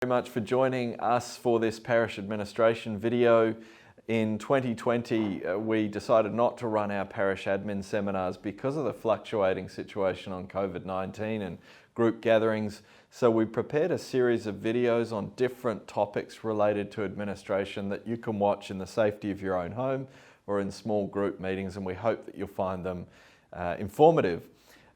Very much for joining us for this parish administration video. In 2020, we decided not to run our parish admin seminars because of the fluctuating situation on COVID-19 and group gatherings. So we prepared a series of videos on different topics related to administration that you can watch in the safety of your own home or in small group meetings, and we hope that you'll find them informative.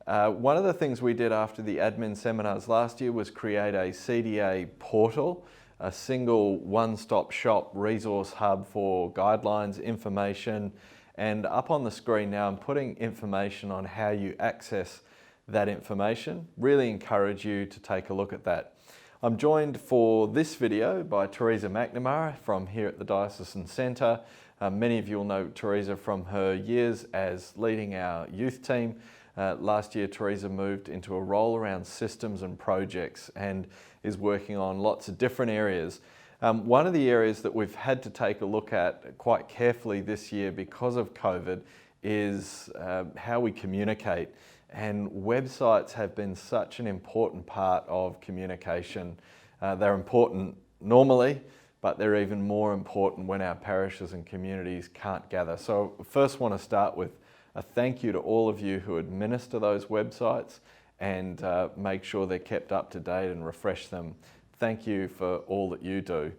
One of the things we did after the admin seminars last year was create a CDA portal, a single one-stop shop resource hub for guidelines, information, and up on the screen now I'm putting information on how you access that information. Really encourage you to take a look at that. I'm joined for this video by Teresa McNamara from here at the Diocesan Centre. Many of you will know Teresa from her years as leading our youth team. Last year, Teresa moved into a role around systems and projects and is working on lots of different areas. One of the areas that we've had to take a look at quite carefully this year because of COVID is how we communicate. And websites have been such an important part of communication. They're important normally, but they're even more important when our parishes and communities can't gather. So first want to start with a thank you to all of you who administer those websites and make sure they're kept up to date and refresh them. Thank you for all that you do.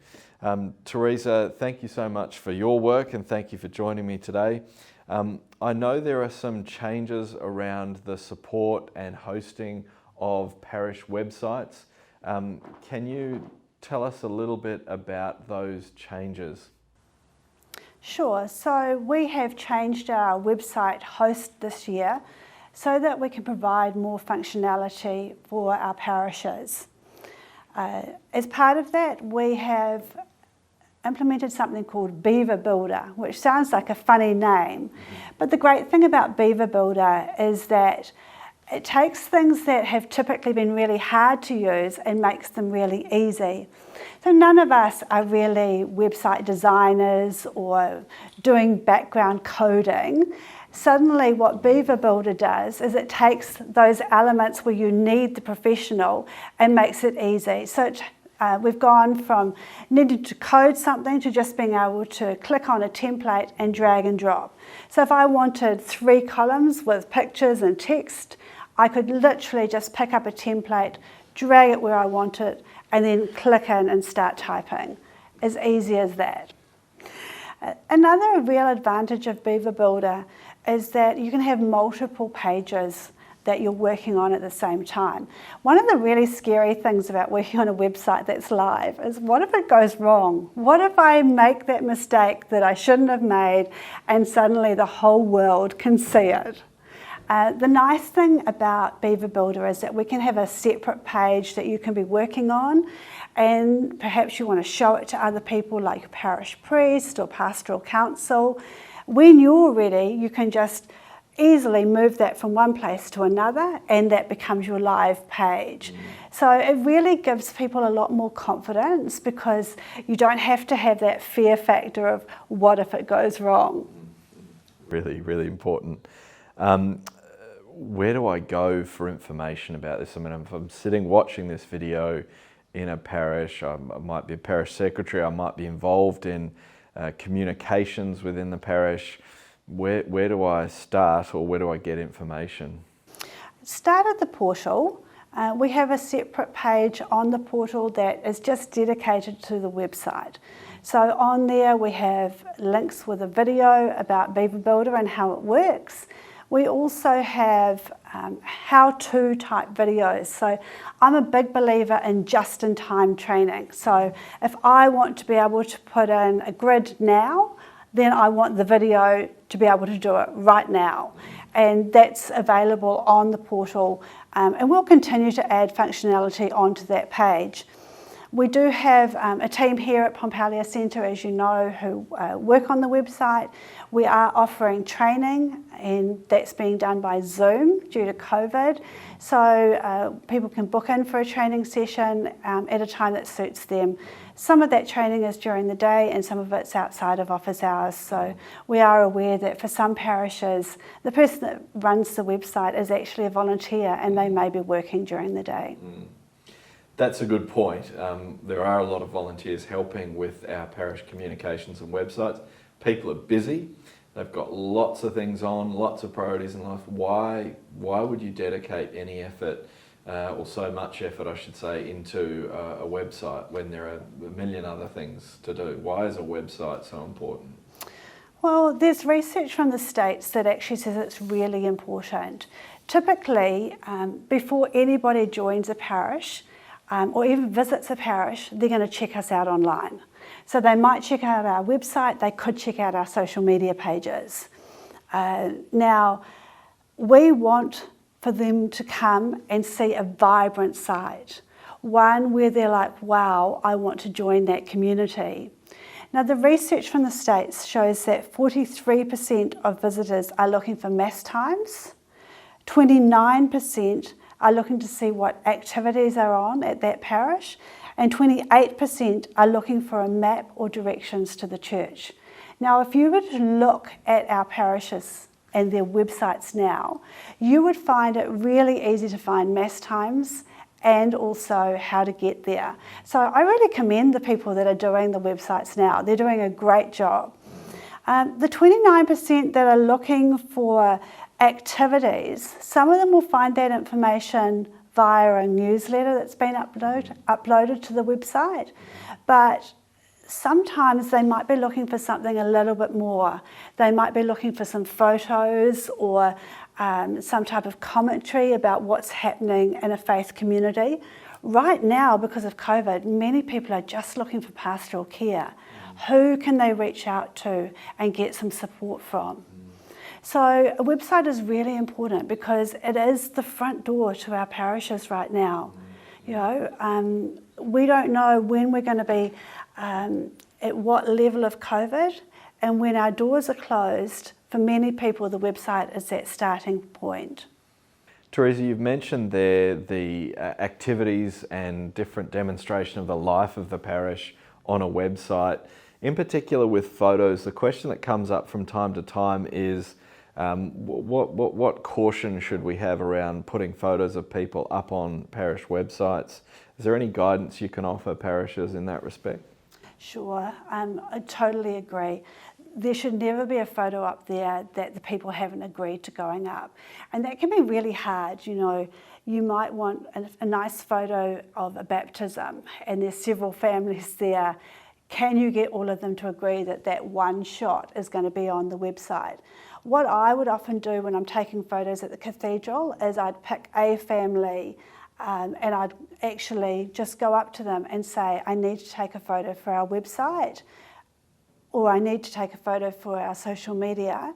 Teresa, thank you so much for your work and thank you for joining me today. I know there are some changes around the support and hosting of parish websites. Can you tell us a little bit about those changes? Sure, so we have changed our website host this year so that we can provide more functionality for our parishes. As part of that, we have implemented something called Beaver Builder, which sounds like a funny name. But the great thing about Beaver Builder is that it takes things that have typically been really hard to use and makes them really easy. So none of us are really website designers or doing background coding. Suddenly what Beaver Builder does is it takes those elements where you need the professional and makes it easy. So we've gone from needing to code something to just being able to click on a template and drag and drop. So if I wanted 3 columns with pictures and text, I could literally just pick up a template, drag it where I want it, and then click in and start typing. As easy as that. Another real advantage of Beaver Builder is that you can have multiple pages that you're working on at the same time. One of the really scary things about working on a website that's live is what if it goes wrong? What if I make that mistake that I shouldn't have made and suddenly the whole world can see it? The nice thing about Beaver Builder is that we can have a separate page that you can be working on, and perhaps you want to show it to other people like your parish priest or pastoral council. When you're ready, you can just easily move that from one place to another and that becomes your live page. So it really gives people a lot more confidence because you don't have to have that fear factor of what if it goes wrong. Really, really important. Where do I go for information about this? I mean, if I'm sitting watching this video in a parish, I might be a parish secretary, I might be involved in communications within the parish. Where do I start or where do I get information? Start at the portal. We have a separate page on the portal that is just dedicated to the website. So on there we have links with a video about Beaver Builder and how it works. We also have how-to type videos. So I'm a big believer in just-in-time training. So if I want to be able to put in a grid now, then I want the video to be able to do it right now. And that's available on the portal. And we'll continue to add functionality onto that page. We do have a team here at Pompelia Centre, as you know, who work on the website. We are offering training, and that's being done by Zoom due to COVID. So people can book in for a training session at a time that suits them. Some of that training is during the day and some of it's outside of office hours. So we are aware that for some parishes, the person that runs the website is actually a volunteer and they may be working during the day. That's a good point. There are a lot of volunteers helping with our parish communications and websites. People are busy. They've got lots of things on, lots of priorities in life. Why would you dedicate any effort, or so much effort, I should say, into a website when there are a million other things to do? Why is a website so important? Well, there's research from the States that actually says it's really important. Typically, before anybody joins a parish, or even visits a parish, they're going to check us out online. So they might check out our website, they could check out our social media pages. Now, we want for them to come and see a vibrant site, one where they're like, wow, I want to join that community. Now, the research from the States shows that 43% of visitors are looking for mass times, 29% are looking to see what activities are on at that parish, and 28% are looking for a map or directions to the church. Now, if you were to look at our parishes and their websites now, you would find it really easy to find mass times and also how to get there. So I really commend the people that are doing the websites now. They're doing a great job. The 29% that are looking for activities, some of them will find that information via a newsletter that's been uploaded to the website, but sometimes they might be looking for something a little bit more. They might be looking for some photos or some type of commentary about what's happening in a faith community. Right now, because of COVID, many people are just looking for pastoral care. Who can they reach out to and get some support from? So a website is really important because it is the front door to our parishes right now. You know, we don't know when we're going to be at what level of COVID, and when our doors are closed, for many people the website is that starting point. Teresa, you've mentioned there the activities and different demonstration of the life of the parish on a website. In particular with photos, the question that comes up from time to time is what caution should we have around putting photos of people up on parish websites? Is there any guidance you can offer parishes in that respect? Sure, I totally agree. There should never be a photo up there that the people haven't agreed to going up. And that can be really hard. You know, you might want a nice photo of a baptism and there's several families there. Can you get all of them to agree that that one shot is going to be on the website? What I would often do when I'm taking photos at the cathedral is I'd pick a family and I'd actually just go up to them and say, I need to take a photo for our website, or I need to take a photo for our social media.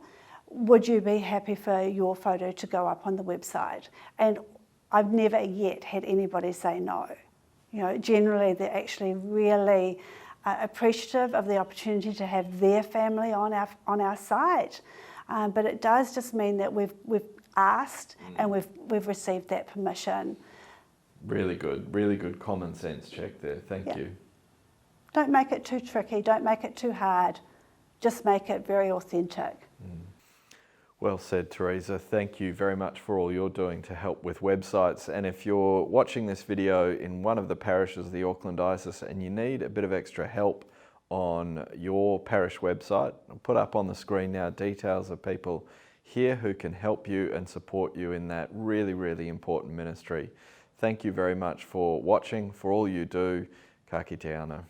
Would you be happy for your photo to go up on the website? And I've never yet had anybody say no. You know, generally they're actually really appreciative of the opportunity to have their family on our site. But it does just mean that we've asked and we've received that permission. Really good common sense check there. Thank you. Don't make it too tricky. Don't make it too hard. Just make it very authentic. Well said, Teresa. Thank you very much for all you're doing to help with websites. And if you're watching this video in one of the parishes of the Auckland Diocese and you need a bit of extra help on your parish website, I'll put up on the screen now details of people here who can help you and support you in that really important ministry. Thank you very much for watching, for all you do. Ka kite anō.